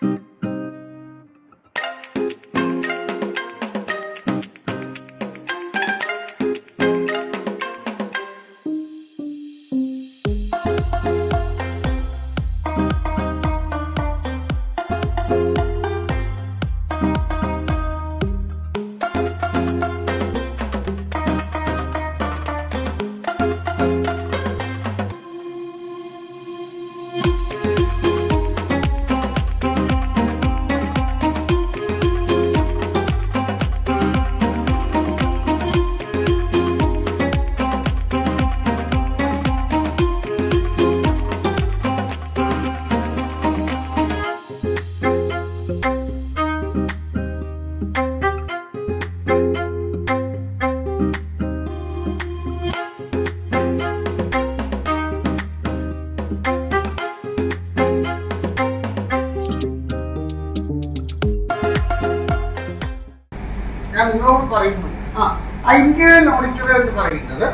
ഞാൻ നിങ്ങളോട് പറയുന്നു, ഇന്ത്യൻ ഓഡിറ്റർ എന്ന് പറയുന്നത്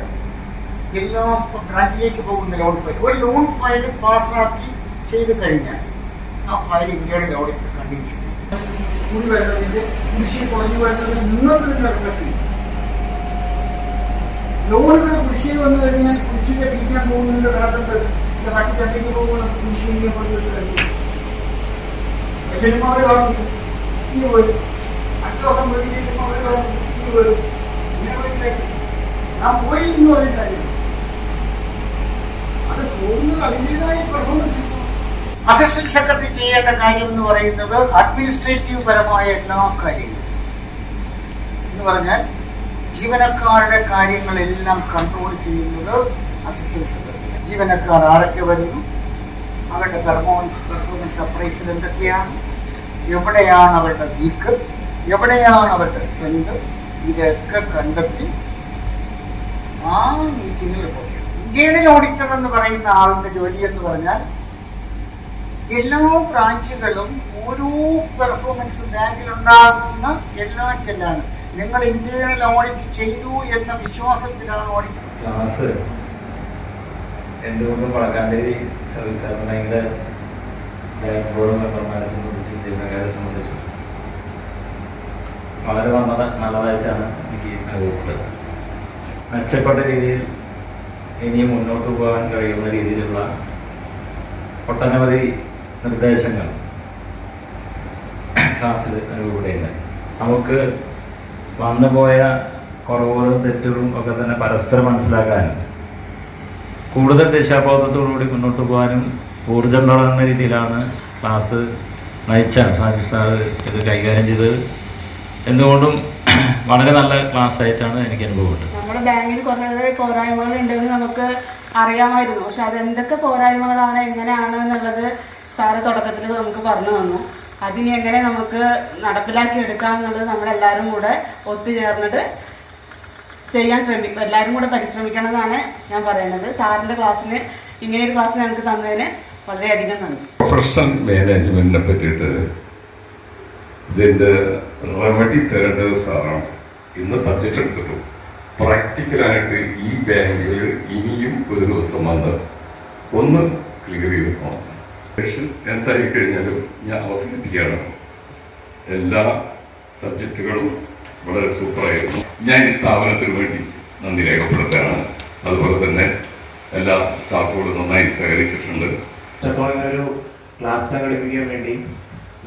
എല്ലാ ബ്രാഞ്ചിലേക്ക് പോകുന്ന ലോൺ ഫയൽ, ഒരു ലോൺ ഫയൽ പാസ്സാക്കി ചെയ്ത് കഴിഞ്ഞാൽ ആ ഫയൽ ഇന്ത്യയുടെ ഓഡിറ്റർ കണ്ടിന്യൂ കൂടി വരുന്നതിന്റെ കുടിശ്ശിക കുറഞ്ഞു വരുന്നതിന് നിങ്ങൾക്ക് തന്നെ റിഫ്ലക്ട് ചെയ്യും. ലോണുകൾ കുടിശ്ശിക വന്നു കഴിഞ്ഞാൽ കുടിശ്ശിക പിരിക്കാൻ പോകുന്നതിന്റെ കാലത്ത് മറ്റു ചട്ടയ്ക്ക് പോകുന്ന കുടിശ്ശികയെ കൊണ്ടുവരുന്നത് കഴിയും. അവർ കാണുന്നു ഈ വരും, അടുത്ത ദിവസം വീട്ടിലേക്ക് അവർ കാണുന്നു ഈ വരും, ഇങ്ങനെ വീട്ടിലേക്ക് ഞാൻ പോയി എന്ന് പറയുന്ന കാര്യം അത് പോകുന്നത് അതിൻ്റെതായ പെർഫോമൻസ്. അസിസ്റ്റന്റ് സെക്രട്ടറി ചെയ്യേണ്ട കാര്യം എന്ന് പറയുന്നത് അഡ്മിനിസ്ട്രേറ്റീവ് പരമായ എല്ലാ കാര്യങ്ങളും എന്ന് പറഞ്ഞാൽ ജീവനക്കാരുടെ കാര്യങ്ങളെല്ലാം കൺട്രോൾ ചെയ്യുന്നത് അസിസ്റ്റന്റ് സെക്രട്ടറി. ജീവനക്കാർ ആരൊക്കെ വരുന്നു, അവരുടെ പെർഫോമൻസ് അപ്രൈസൽ എന്തൊക്കെയാണ്, എവിടെയാണ് അവരുടെ വീക്ക്, എവിടെയാണ് അവരുടെ സ്ട്രെങ്ത്, ഇതൊക്കെ കണ്ടെത്തി ആ മീറ്റിങ്ങിൽ റിപ്പോർട്ട് ചെയ്യും. ഇന്ത്യൻ ഓഡിറ്റർ എന്ന് പറയുന്ന ആളിന്റെ ജോലി എന്ന് പറഞ്ഞാൽ എല്ലാ ബ്രാഞ്ചുകളും ഓരോ പെർഫോമൻസ് ബാങ്കിലുണ്ടാകുന്ന എല്ലാ ചെല്ലാണ്. നിങ്ങൾ ഇന്ത്യയിൽ ഓഡിറ്റ് ചെയ്തു എന്ന വിശ്വാസത്തിലാണ് ഓഡിറ്റ്. ക്ലാസ് എന്തുകൊണ്ടും വളക്കാണ്ടേരി സർവീസ് ഭയങ്കര ബോർഡ് മെമ്പർമാരെ സംബന്ധിച്ച് ജീവനക്കാരെ സംബന്ധിച്ച് വളരെ നല്ലതായിട്ടാണ് എനിക്ക് അനുഭവപ്പെട്ടത്. മെച്ചപ്പെട്ട രീതിയിൽ ഇനിയും മുന്നോട്ട് പോകാൻ കഴിയുന്ന രീതിയിലുള്ള ഒട്ടനവധി നിർദ്ദേശങ്ങൾ ക്ലാസ്സിൽ അനുഭവപ്പെടുന്നുണ്ട്. നമുക്ക് വന്നുപോയ കുറവുകളും തെറ്റുകളും ഒക്കെ തന്നെ പരസ്പരം മനസ്സിലാക്കാനും കൂടുതൽ ദിശാബോധത്തോടുകൂടി മുന്നോട്ട് പോകാനും ഊർജം തുടങ്ങുന്ന രീതിയിലാണ് ക്ലാസ് നയിച്ചാണ് സാജിദ് സാർ ഇത് കൈകാര്യം ചെയ്തത്. എന്തുകൊണ്ടും വളരെ നല്ല ക്ലാസ് ആയിട്ടാണ് എനിക്ക് അനുഭവപ്പെട്ടത്. നമ്മുടെ ബാങ്കിൽ കുറേ പോരായ്മകൾ ഉണ്ടെന്ന് നമുക്ക് അറിയാമായിരുന്നു. പക്ഷെ അതെന്തൊക്കെ പോരായ്മകളാണ്, എങ്ങനെയാണ് എന്നുള്ളത് സാറ് തുടക്കത്തിൽ നമുക്ക് പറഞ്ഞു തന്നു. അതിനെ എങ്ങനെ നമുക്ക് നടപ്പിലാക്കി എടുക്കാം എന്നുള്ളത് നമ്മളെല്ലാവരും കൂടെ ഒത്തുചേർന്നിട്ട് ചെയ്യാൻ ശ്രമിക്കും. എല്ലാവരും കൂടെ പരിശ്രമിക്കണം എന്നാണ് ഞാൻ പറയുന്നത്. സാറിൻ്റെ ക്ലാസ്സിന് ഇങ്ങനെയൊരു ക്ലാസ് ഞങ്ങൾക്ക് തന്നതിന് വളരെയധികം നന്ദി. പ്രൊഫഷണൽ മാനേജ്മെന്റിനെ പറ്റിയിട്ട് ഇതിൻ്റെ റെമഡി തരേണ്ടത് സാറാണ്. ഇന്ന് സബ്ജക്റ്റ് എടുത്തിട്ടു പ്രാക്ടിക്കലായിട്ട് ഈ ബാങ്കിൽ ഇനിയും ഒരു ദിവസം വന്ന് ഒന്ന് ക്ലിയർ ചെയ്തിട്ടോ. എന്തായി കഴിഞ്ഞാലും ഞാൻ അവസാനിപ്പിക്കുകയാണ്. എല്ലാ സബ്ജക്റ്റുകളും വളരെ സൂപ്പറായിരുന്നു. ഞാൻ ഈ സ്ഥാപനത്തിന് വേണ്ടി നന്ദി രേഖപ്പെടുത്തുകയാണ്. അതുപോലെ തന്നെ എല്ലാ സ്റ്റാഫുകളും നന്നായി സഹകരിച്ചിട്ടുണ്ട്. ഒരു ക്ലാസ് സംഘടിപ്പിക്കാൻ വേണ്ടി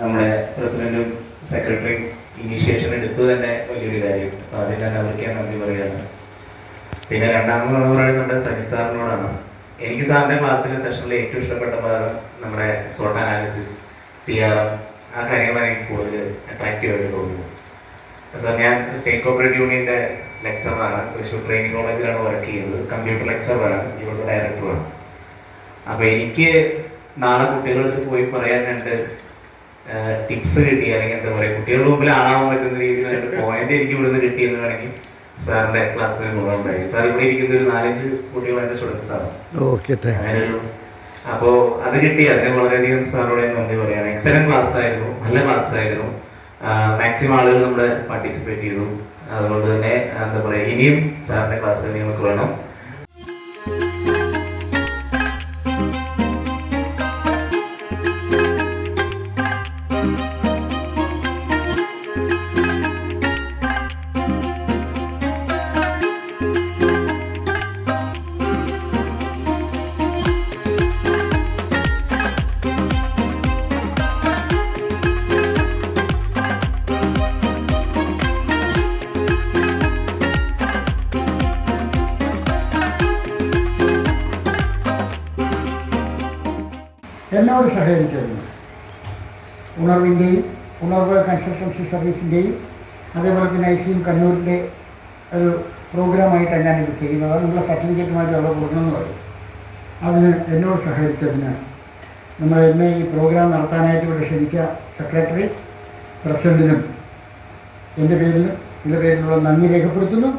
നമ്മുടെ പ്രസിഡന്റും സെക്രട്ടറിയും ഇനീഷ്യേഷൻ എടുത്തു തന്നെ വലിയൊരു കാര്യം. അപ്പോൾ അതിൽ തന്നെ അവർക്ക് ഞാൻ നന്ദി പറയുകയാണ്. പിന്നെ രണ്ടാമത് പറയുന്നത് നമ്മുടെ സജി സാറിനോടാണ്. എനിക്ക് സാറിൻ്റെ ക്ലാസ്സിലെ സെഷനിൽ ഏറ്റവും ഇഷ്ടപ്പെട്ട ഭാഗം നമ്മുടെ SWOT അനാലിസിസ്, CRM, ആ കാര്യങ്ങളാണ് എനിക്ക് കൂടുതൽ അട്രാക്റ്റീവായിട്ട് തോന്നുന്നത്. സാർ ഞാൻ സ്റ്റേറ്റ് കോപ്പറേറ്റീവ് യൂണിയൻ്റെ ലെക്ചറാണ്. തൃശ്ശൂർ ട്രെയിനിങ് കോളേജിലാണ് വർക്ക് ചെയ്യുന്നത്. കമ്പ്യൂട്ടർ ലെക്ചറാണ്, ഇവിടുത്തെ ഡയറക്ടറാണ്. അപ്പോൾ എനിക്ക് നാളെ കുട്ടികളടുത്ത് പോയി പറയാൻ രണ്ട് ടിപ്സ് കിട്ടി, അല്ലെങ്കിൽ എന്താ പറയുക, കുട്ടികളുടെ മുമ്പിൽ ആളാവാൻ പറ്റുന്ന രീതിയിൽ രണ്ട് പോയിന്റ് എനിക്ക് ഇവിടുന്ന് കിട്ടിയെന്ന് വേണമെങ്കിൽ സാറിന്റെ ക്ലാസ്സിൽ ഗുണമുണ്ടായി. സാർ ഇവിടെ ഇരിക്കുന്ന ഒരു 4-5 കുട്ടികൾ എൻ്റെ സ്റ്റുഡൻസ് ആണ്. അങ്ങനെയൊരു അപ്പോൾ അത് കിട്ടി. അതിന് വളരെയധികം സാറോട് നന്ദി പറയാണ്. എക്സലന്റ് ക്ലാസ് ആയിരുന്നു, നല്ല ക്ലാസ് ആയിരുന്നു. മാക്സിമം ആളുകൾ നമ്മുടെ പാർട്ടിസിപ്പേറ്റ് ചെയ്തു. അതുകൊണ്ട് തന്നെ എന്താ പറയുക, ഇനിയും സാറിന്റെ ക്ലാസ് നിങ്ങൾക്ക് വേണം. എന്നോട് സഹകരിച്ചതിന് ഉണർവിൻ്റെയും ഉണർവ് കൺസൾട്ടൻസി സർവീസിൻ്റെയും അതേപോലെ തന്നെ ICM കണ്ണൂരിൻ്റെ ഒരു പ്രോഗ്രാമായിട്ടാണ് ഞാനിത് ചെയ്യുന്നത്. നിങ്ങളെ സർട്ടിഫിക്കറ്റുമായിട്ട് അവിടെ കൊടുക്കണമെന്ന് പറയും. അതിന് എന്നോട് സഹകരിച്ചതിന് എന്നെ ഈ പ്രോഗ്രാം നടത്താനായിട്ട് ഇവിടെ ക്ഷണിച്ച സെക്രട്ടറി, പ്രസിഡന്റിനും എൻ്റെ പേരിലും ഇതിൻ്റെ പേരിലുള്ള നന്ദി രേഖപ്പെടുത്തുന്നു.